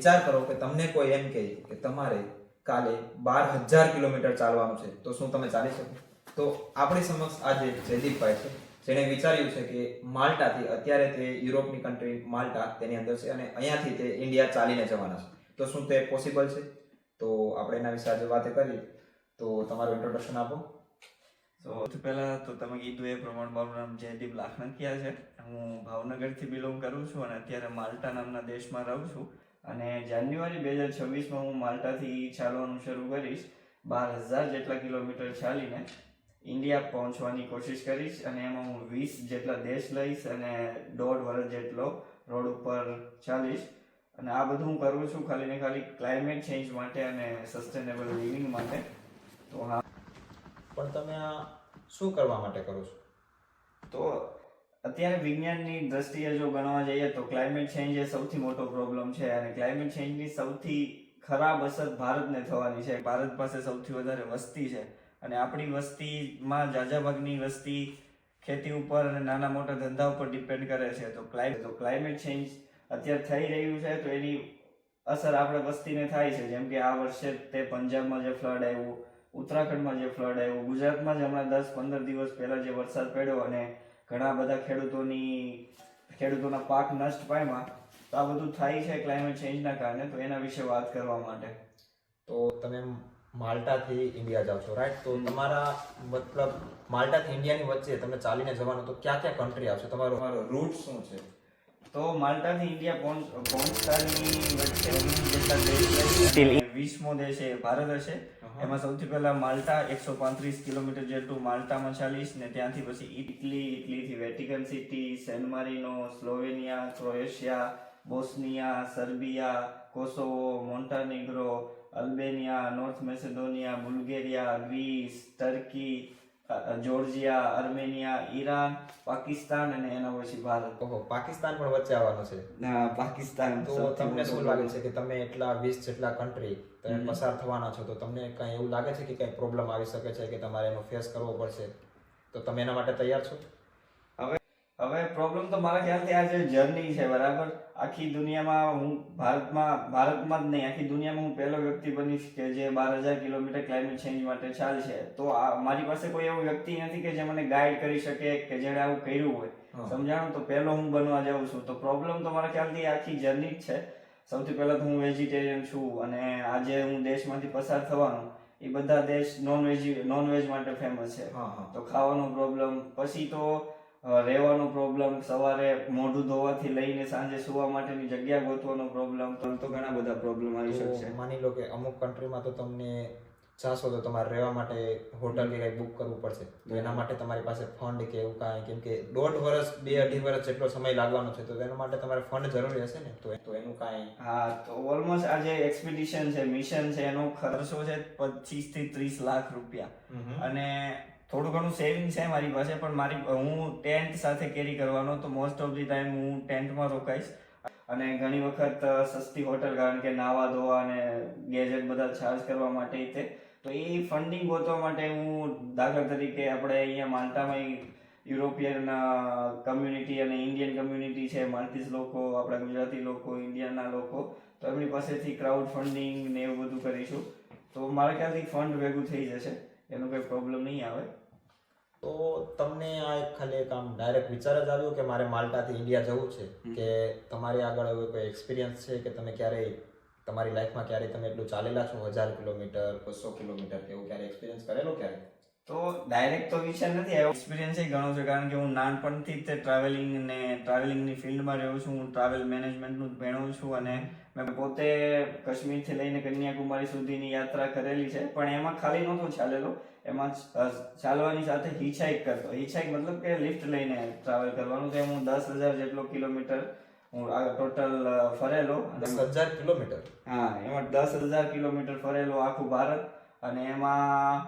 વિચાર કરો કે તમને કોઈ એમ કહે કે તમારે કાલે 12,000 કિલોમીટર ચાલવાનું છે, તો શું તમે ચાલી શકો? તો આપણી સમક્ષ આજે જયદીપભાઈ છે, જેણે વિચાર્યું છે કે માલ્ટાથી, અત્યારે તે યુરોપની કન્ટ્રી માલ્ટા તેની અંદર છે અને અહીંયાથી તે ઇન્ડિયા ચાલીને જવાના છે. તો શું તે પોસિબલ છે? તો આપણે એના વિશે આજે વાત કરીએ. તો તમારું ઇન્ટ્રોડક્શન આપો. સૌથી પહેલા તો તમે કીધું એ પ્રમાણે મારું નામ જયદીપ લાખણકિયા છે. હું ભાવનગરથી બિલોંગ કરું છું અને અત્યારે માલ્ટા નામના દેશમાં રહું છું. અને જાન્યુઆરી 2026માં હું માલ્ટાથી ચાલવાનું શરૂ કરીશ. 12,000 જેટલા કિલોમીટર ચાલીને ઇન્ડિયા પહોંચવાની કોશિશ કરીશ અને એમાં હું 20 જેટલા દેશ લઈશ અને 1.5 વર્ષ જેટલો રોડ ઉપર ચાલીશ. અને આ બધું હું કરું છું ખાલી ને ખાલી ક્લાઇમેટ ચેન્જ માટે અને સસ્ટેનેબલ લિવિંગ માટે. તો હા, પણ તમે આ શું કરવા માટે કરો છો? તો અત્યારે વિજ્ઞાનની દ્રષ્ટિએ જો ગણવા જઈએ તો ક્લાઇમેટ ચેન્જ એ સૌથી મોટો પ્રોબ્લેમ છે અને ક્લાઇમેટ ચેન્જની સૌથી ખરાબ અસર ભારતને થવાની છે. ભારત પાસે સૌથી વધારે વસ્તી છે અને આપણી વસ્તીમાં ઝાઝા ભાગની વસ્તી ખેતી ઉપર અને નાના મોટા ધંધા ઉપર ડિપેન્ડ કરે છે. તો ક્લાઇમેટ ચેન્જ અત્યારે થઈ રહ્યું છે તો એની અસર આપણે વસ્તીને થાય છે. જેમ કે આ વર્ષે તે પંજાબમાં જે ફ્લડ આવ્યું, ઉત્તરાખંડમાં જે ફ્લડ આવ્યું, ગુજરાતમાં જ હમણાં 10-15 દિવસ પહેલા જે વરસાદ પડ્યો અને ઘણા બધા ખેડૂતોના પાક નષ્ટ પામ્યા. તો આ બધું થાય છે ક્લાઇમેટ ચેન્જના કારણે. તો એના વિશે વાત કરવા માટે. તો તમે માલ્ટાથી ઇન્ડિયા જાઓ છો, રાઈટ? તો તમારા મતલબ માલ્ટાથી ઇન્ડિયાની વચ્ચે તમે ચાલીને જવાનું, તો ક્યાં ક્યાં કન્ટ્રી આવશે? તમારો રૂટ શું છે? તો માલ્ટાથી ઇન્ડિયા પહોંચતાની વચ્ચે 20 જેટલા દેશ, 20મો દેશ એ ભારત હશે. એમાં સૌથી પહેલા માલ્ટા 135 કિલોમીટર જેટલું માલ્ટામાં ચાલીશ ને ત્યાંથી પછી ઇટલીથી Vatican City, San Marino, Slovenia, Croatia, Bosnia, Serbia, Kosovo, Montenegro, Albania, North Macedonia, Bulgaria, Greece, Turkey, Georgia, Armenia, Iran, Pakistan અને એના પછી ભારત. ઓહો, પાકિસ્તાન પણ વચ્ચે આવવાનો છે. પાકિસ્તાન. તો તમને શું લાગે છે કે તમે એટલા 20 જેટલા કન્ટ્રી તમે પસાર થવાના છો, તો તમને કઈ એવું લાગે છે કે કઈ પ્રોબ્લેમ આવી શકે છે કે તમારે એનો ફેસ કરવો પડશે? તો તમે એના માટે તૈયાર છો? હવે પ્રોબ્લેમ તો મારા ખ્યાલથી આ જે જર્ની છે, બરાબર, આખી દુનિયામાં હું ભારતમાં જ નહીં, આખી દુનિયામાં હું પહેલો વ્યક્તિ બનીશ કે જે 12,000 કિલોમીટર ક્લાઇમેટ ચેન્જ માટે ચાલશે. તો મારી પાસે કોઈ એવો વ્યક્તિ નથી કે જે મને ગાઈડ કરી શકે કે જેણે આવું કર્યું હોય, સમજાણું? તો પહેલો હું બનવા જાઉં છું. તો પ્રોબ્લેમ તો મારા ખ્યાલથી આખી જર્ની જ છે. સૌથી પહેલા તો હું વેજીટેરિયન છું અને આજે હું દેશમાંથી પસાર થવાનું, એ બધા દેશ નોનવેજ માટે ફેમસ છે. તો ખાવાનો પ્રોબ્લેમ, પછી તો રહેવાનો પ્રોબ્લેમ, સવારે મોઢું ધોવાથી લઈને સાંજે સુવા માટેની જગ્યા ગોતવાનો પ્રોબ્લેમ, તો ઘણા બધા પ્રોબ્લેમ આવી શકશે. માની લો કે અમુક કન્ટ્રીમાં તો તમને જાશો તો તમારે રહેવા માટે હોટલ કે કંઈ બુક કરવું પડશે. તો એના માટે તમારી પાસે ફંડ કે એવું કાંઈ, કેમ કે 1.5 વર્ષ 2-2.5 વર્ષ જેટલો સમય લાગવાનો છે, તો એના માટે તમારે ફંડ જરૂરી હશે ને? તો એનું કાંઈ? હા, તો ઓલમોસ્ટ આ જે એક્સપિડિશન છે, મિશન છે, એનો ખર્ચો છે 25 થી 30 લાખ રૂપિયા. અને થોડું ઘણું સેવિંગ છે મારી પાસે, પણ હું ટેન્ટ સાથે કેરી કરવાનો, તો મોસ્ટ ઓફ ધી ટાઈમ હું ટેન્ટમાં રોકાઈશ. અને ઘણી વખત સસ્તી હોટલ, કારણ કે નાવા ધોવા અને ગેજેટ બધા ચાર્જ કરવા માટે તે. તો એ ફંડિંગ ગોતવા માટે હું, દાખલા તરીકે આપણે અહીંયા માલ્ટામાં યુરોપિયન કમ્યુનિટી અને ઇન્ડિયન કમ્યુનિટી છે, માલ્ટીઝ લોકો, આપણા ગુજરાતી લોકો, ઇન્ડિયનના લોકો, તો એમની પાસેથી ક્રાઉડ ફંડિંગ ને એવું બધું કરીશું. તો મારા ખ્યાલથી ફંડ ભેગું થઈ જશે, એનો કોઈ પ્રોબ્લેમ નહીં આવે. તો તમને આ ખાલી એક આમ ડાયરેક્ટ વિચાર જ આવ્યો કે મારે માલ્ટાથી ઇન્ડિયા જવું છે, કે તમારી આગળ એવો કોઈ એક્સપિરિયન્સ છે કે તમે ક્યારેય તમારી લાઈફમાં ક્યારેય તમે એટલું ચાલેલા છો, 1000 કિલોમીટર, 200 કિલોમીટર, કે એવું ક્યારે એક્સપિરિયન્સ કરેલો ક્યારે? તો ડાયરેક્ટ તો વિચાર નથી આવ્યો. એક્સપિરિયન્સ એ ઘણો છે, કારણ કે હું નાનપણથી જ ટ્રાવેલિંગની ફિલ્ડમાં રહ્યો છું. હું ટ્રાવેલ મેનેજમેન્ટનું જ ભણ્યો છું અને મેં પોતે કાશ્મીરથી લઈને કન્યાકુમારી સુધીની યાત્રા કરેલી છે. પણ એમાં ખાલી નહોતો ચાલેલો, એમાં ચાલવાની સાથે હિચહાઇક કરતો. હિચહાઇક મતલબ કે લિફ્ટ લઈને ટ્રાવેલ કરવાનું. તો હું 10,000 જેટલો કિલોમીટર હું ટોટલ ફરેલો. 10,000 કિલોમીટર? હા, એમાં 10,000 કિલોમીટર ફરેલો આખું ભારત. અને એમાં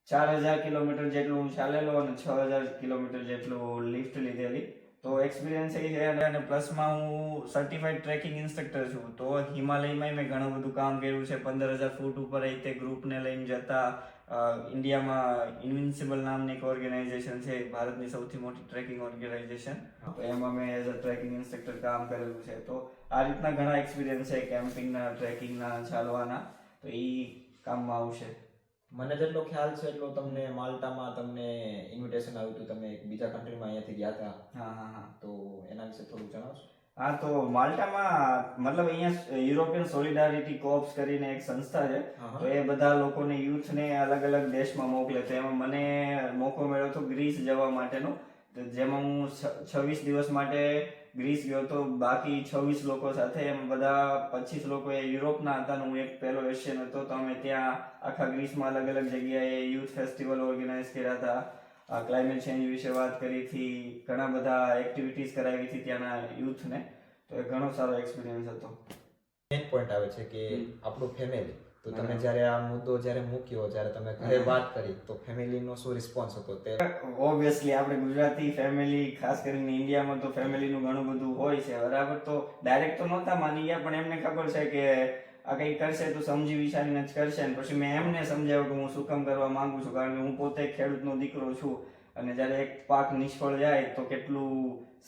4,000 કિલોમીટર જેટલું હું ચાલેલો અને 6,000 કિલોમીટર જેટલું લિફ્ટ લીધેલી. તો એક્સપિરિયન્સ એ છે અને પ્લસમાં હું સર્ટિફાઈડ ટ્રેકિંગ ઇન્સ્ટ્રક્ટર છું. તો હિમાલયમાં મેં ઘણું બધું કામ કર્યું છે. 15,000 ફૂટ ઉપર તે ગ્રુપને લઈને જતા. ઇન્ડિયામાં ઇન્વિન્સિબલ નામની એક ઓર્ગેનાઇઝેશન છે, ભારતની સૌથી મોટી ટ્રેકિંગ ઓર્ગેનાઇઝેશન. તો એમાં મેં એઝ અ ટ્રેકિંગ ઇન્સ્ટ્રક્ટર કામ કરેલું છે. તો આ રીતના ઘણા એક્સપિરિયન્સ છે કેમ્પિંગના, ટ્રેકિંગના, ચાલવાના. તો એ કામમાં આવશે. મને જેટલો ખ્યાલ છે એટલો તમને માલ્ટામાં તમને ઇન્વિટેશન આવ્યું હતું, તમે એક બીજા કન્ટ્રીમાં અહીંયાથી ગયા હતા. હા. તો એના વિશે થોડું જણાવશો? હા, તો માલ્ટામાં મતલબ અહીંયા યુરોપિયન સોલિડારિટી કોર્પ્સ કરીને એક સંસ્થા છે. તો એ બધા લોકોને, યુથને અલગ અલગ દેશમાં મોકલે. તો એમાં મને મોકો મળ્યો હતો ગ્રીસ જવા માટેનો, જેમાં હું 26 દિવસ માટે ગ્રીસ ગયો હતો. બાકી 26 લોકો સાથે, એમ બધા 25 લોકો એ યુરોપના હતા અને હું એક પહેલો એશિયન હતો. તો અમે ત્યાં આખા ગ્રીસમાં અલગ અલગ જગ્યાએ યુથ ફેસ્ટિવલ ઓર્ગેનાઇઝ કર્યા હતા. ક્લાઇમેટ ચેન્જ વિશે વાત કરી હતી, ઘણા બધા એક્ટિવિટીઝ કરાવી હતી ત્યાંના યુથને. તો એ ઘણો સારો એક્સપિરિયન્સ હતો. મેઇન પોઈન્ટ આવે છે કે આપણું ફેમિલી. તો તમે જ્યારે આ મુદ્દો જ્યારે મૂક્યો, જ્યારે તમે ઘરે વાત કરી, તો ફેમિલીનો શું રિસ્પોન્સ હતો? તે ઓબ્વિયસલી આપણે ગુજરાતી ફેમિલી, ખાસ કરીને ઇન્ડિયામાં તો ફેમિલીનું ઘણું બધું હોય છે, બરાબર. તો ડાયરેક્ટ તો નહોતા માની ગયા, પણ એમને ખબર છે કે આ કંઈક કરશે તો સમજી વિચારીને જ કરશે. ને પછી મેં એમને સમજાવ્યું કે હું શું કામ કરવા માંગુ છું, કારણ કે હું પોતે ખેડૂતનો દીકરો છું અને જ્યારે એક પાક નિષ્ફળ જાય તો કેટલું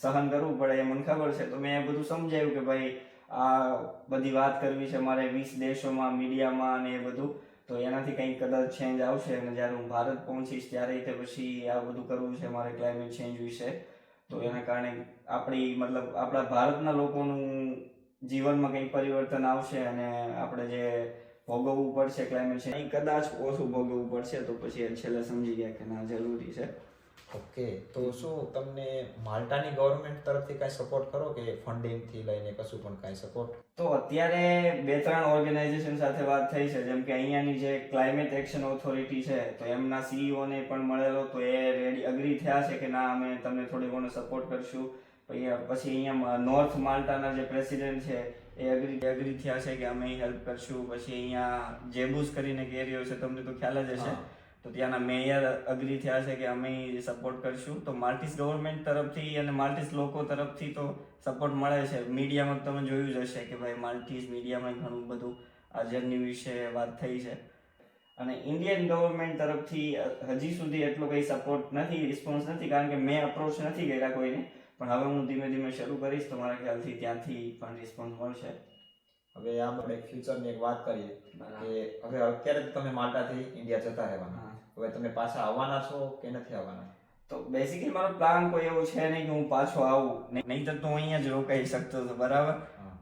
સહન કરવું પડે એ મને ખબર છે. તો મેં એ બધું સમજાવ્યું કે ભાઈ આ બધી વાત કરવી છે મારે 20 દેશોમાં, મીડિયામાં અને એ બધું. તો એનાથી કંઈક કદાચ ચેન્જ આવશે અને જ્યારે હું ભારત પહોંચીશ ત્યારે તે પછી આ બધું કરવું છે મારે ક્લાઇમેટ ચેન્જ વિશે. તો એના કારણે આપણા ભારતના લોકોનું જીવનમાં કંઈક પરિવર્તન આવશે અને આપણે જે ભોગવવું પડશે ક્લાઇમેટ ચેન્જ, એ કદાચ ઓછું ભોગવવું પડશે. તો પછી છેલ્લે સમજી ગયા કે ના, જરૂરી છે. ઓકે, તો શું તમને માલ્ટાની ગવર્મેન્ટ તરફથી કાંઈ સપોર્ટ કરો કે ફંડિંગથી લઈને કશું પણ કાંઈ સપોર્ટ? તો અત્યારે 2-3 ઓર્ગેનાઇઝેશન સાથે વાત થઈ છે, જેમ કે અહીંયાની જે ક્લાઇમેટ એક્શન ઓથોરિટી છે, તો એમના CEO ને પણ મળેલો. તો એ રેડી અગ્રી થયા છે કે ના, અમે તમને થોડી ઘણો સપોર્ટ કરશું. પછી અહીંયા નોર્થ માલ્ટાના જે પ્રેસિડેન્ટ છે એ અગ્રી થયા છે કે અમે હેલ્પ કરશું. પછી અહીંયા જેબુસ કરીને એક એરિયો છે, તમને તો ખ્યાલ જ હશે. તો ત્યાંના મેયર અગ્રી થયા છે કે અમે સપોર્ટ કરશું. તો માલ્ટીસ ગવર્મેન્ટ તરફથી અને માલ્ટીસ લોકો તરફથી તો સપોર્ટ મળે છે. મીડિયામાં તમે જોયું જ હશે કે ભાઈ માલ્ટીસ મીડિયામાં ઘણું બધું આ જર્ની વિશે વાત થઈ છે. અને ઇન્ડિયન ગવર્મેન્ટ તરફથી હજી સુધી એટલો કંઈ સપોર્ટ નથી, રિસ્પોન્સ નથી, કારણ કે મેં અપ્રોચ નથી કર્યા કોઈને. પણ હવે હું ધીમે ધીમે શરૂ કરીશ તો મારા ખ્યાલથી ત્યાંથી પણ રિસ્પોન્સ મળશે. હવે આપણે ફ્યુચરની એક વાત કરીએ કે હવે અત્યારે તમે માલ્ટાથી ઇન્ડિયા જતા રહેવાના, હવે તમે પાછા આવવાના છો કે નથી આવવાના? તો બેસિકલી મારો પ્લાન કોઈ એવો છે નહીં કે હું પાછો આવું, નહીંતર તો હું અહીંયા જ રોકાઈ શકતો હતો, બરાબર.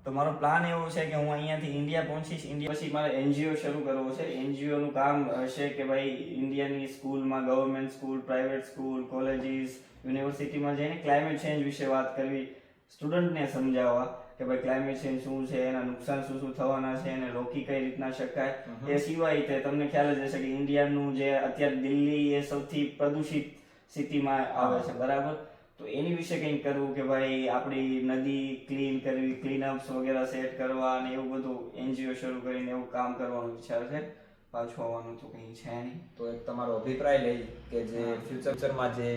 તો મારો પ્લાન એવો છે કે હું અહીંયાથી ઇન્ડિયા પહોંચીશ. ઇન્ડિયા પછી મારે NGO શરૂ કરવો છે. NGO નું કામ હશે કે ભાઈ ઇન્ડિયાની સ્કૂલમાં, government school, private school, colleges, યુનિવર્સિટીમાં જઈને ક્લાઇમેટ ચેન્જ વિશે વાત કરવી, સ્ટુડન્ટને સમજાવવા કે ભાઈ ક્લાઇમેટ ચેન્જ શું છે, એના નુકસાન શું શું થવાના છે, એને રોકી કઈ રીતના શકાય. એ સિવાય તે તમને ખ્યાલ જ હશે કે ઇન્ડિયાનું જે અત્યારે દિલ્હી એ સૌથી પ્રદૂષિત સિટીમાં આવે છે, બરાબર. તો એની વિશે કંઈક કરવું કે ભાઈ આપણી નદી ક્લીન કરવી, ક્લીનઅપ્સ વગેરે સેટ કરવા અને એવું બધું NGO શરૂ કરીને એવું કામ કરવાનો વિચાર છે. પાછું આવવાનું તો કંઈ છે નહીં. તો એક તમારો અભિપ્રાય લઈ કે જે ફ્યુચરમાં જે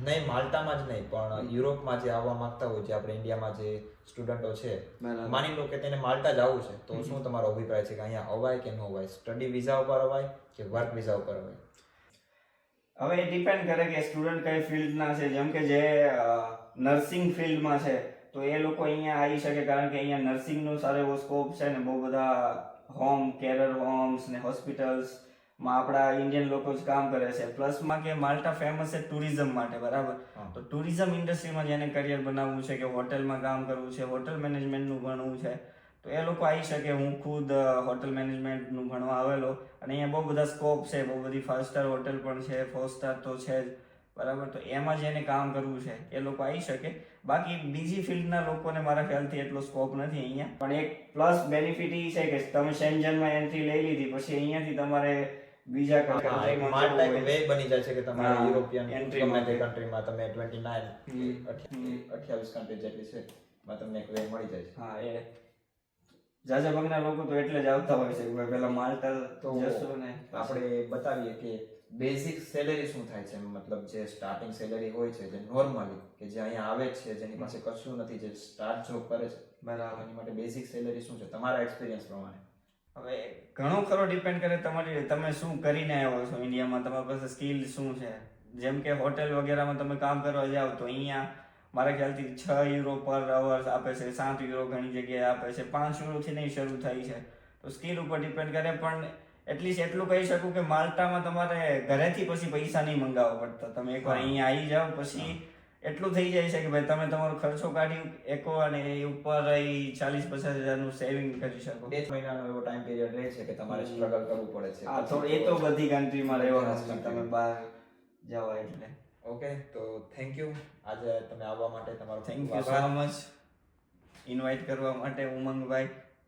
નહીં માલ્ટામાં જ નહીં પણ યુરોપમાં જે આવવા માંગતા હોય, જે આપણે ઇન્ડિયામાં જે સ્ટુડન્ટો છે, માની લો કે તેને માલ્ટા જ આવવું છે, તો શું તમારો અભિપ્રાય છે કે અહીંયા અવાય કે ન અવાય? સ્ટડી વિઝા ઉપર અવાય કે વર્ક વિઝા ઉપર અવાય? હવે એ ડિપેન્ડ કરે કે સ્ટુડન્ટ કઈ ફિલ્ડના છે. જેમ કે જે નર્સિંગ ફિલ્ડમાં છે તો એ લોકો અહીંયા આવી શકે, કારણ કે અહીંયા નર્સિંગનો સારો એવો સ્કોપ છે ને બહુ બધા કેરર હોમ્સ ને હોસ્પિટલ્સમાં આપણા ઇન્ડિયન લોકો જ કામ કરે છે. પ્લસમાં કે માલ્ટા ફેમસ છે ટુરિઝમ માટે, બરાબર. તો ટુરિઝમ ઇન્ડસ્ટ્રીમાં જેને કરિયર બનાવવું છે, કે હોટલમાં કામ કરવું છે, હોટલ મેનેજમેન્ટનું ભણવું છે, તો એ લોકો આવી શકે. હું ખુદ હોટલ મેનેજમેન્ટનું ભણવા આવેલો અને અહીંયા બહુ બધા સ્કોપ છે, બહુ બધી 5 સ્ટાર હોટલ પણ છે, 4 સ્ટાર તો છે જ, બરાબર. તો એમાં જેને કામ કરવું છે એ લોકો આવી શકે. બાકી બીજી ફિલ્ડના લોકોને મારા ખ્યાલથી એટલો સ્કોપ નથી અહીંયા. પણ એક પ્લસ બેનિફિટ એ છે કે તમે શેન્જનમાં એન્ટ્રી લઈ લીધી પછી અહીંયાથી તમારે બીજા માલ્ટા એક વે બની જાય છે કે તમારે યુરોપિયન ગમે તે કન્ટ્રીમાં તમે 28 કન્ટ્રી જેટલી છે માં તમને એક વે મળી જાય છે. હા, એ જાજા ભાગના લોકો તો એટલે જ આવતા હોય છે કે ભાઈ પેલા માલ્ટા તો જશો ને. આપણે બતાવીએ કે બેઝિક સેલેરી શું થાય છે, મતલબ જે સ્ટાર્ટિંગ સેલેરી હોય છે જે નોર્મલી કે જે અહીંયા આવે છે જેની પાસે કશું નથી, જે સ્ટાર્ટ જોબ કરે છે, બરાબર. એની માટે બેઝિક સેલેરી શું છે તમારા એક્સપિરિયન્સ પ્રમાણે? હવે ઘણો ખરો ડિપેન્ડ કરે તમે શું કરીને આવ્યો છો ઇન્ડિયામાં, તમારી પાસે સ્કિલ શું છે. જેમ કે હોટેલ વગેરેમાં તમે કામ કરવા જાઓ તો અહીંયા મારા ખ્યાલથી 6 યુરો પર અવર આપે છે, 7 યુરો ઘણી જગ્યાએ આપે છે, 5 યુરોથી નહીં શરૂ થાય છે. તો સ્કિલ ઉપર ડિપેન્ડ કરે, પણ એટલીસ્ટ એટલું કહી શકું કે માલ્ટામાં તમારે ઘરેથી પછી પૈસા નહીં મંગાવવા પડતા. તમે એકવાર અહીંયા આવી જાઓ પછી એટલું થઈ જાય છે કે ભાઈ તમે તમારો ખર્ચો કાઢી એકો અને એ ઉપર 40-50 હજારનું સેવિંગ કરી શકો. 2 મહિનાનો એવો ટાઈમ પીરિયડ રહે છે કે તમારે સ્ટ્રગલ કરવું પડે છે. હા, તો એ તો બધી કન્ટ્રીમાં રહેવાનું છે તમે બહાર જાઓ એટલે. ઓકે, તો થેન્ક યુ આજે તમે આવવા માટે તમારો thank you so much invite કરવા માટે ઉમંગભાઈ.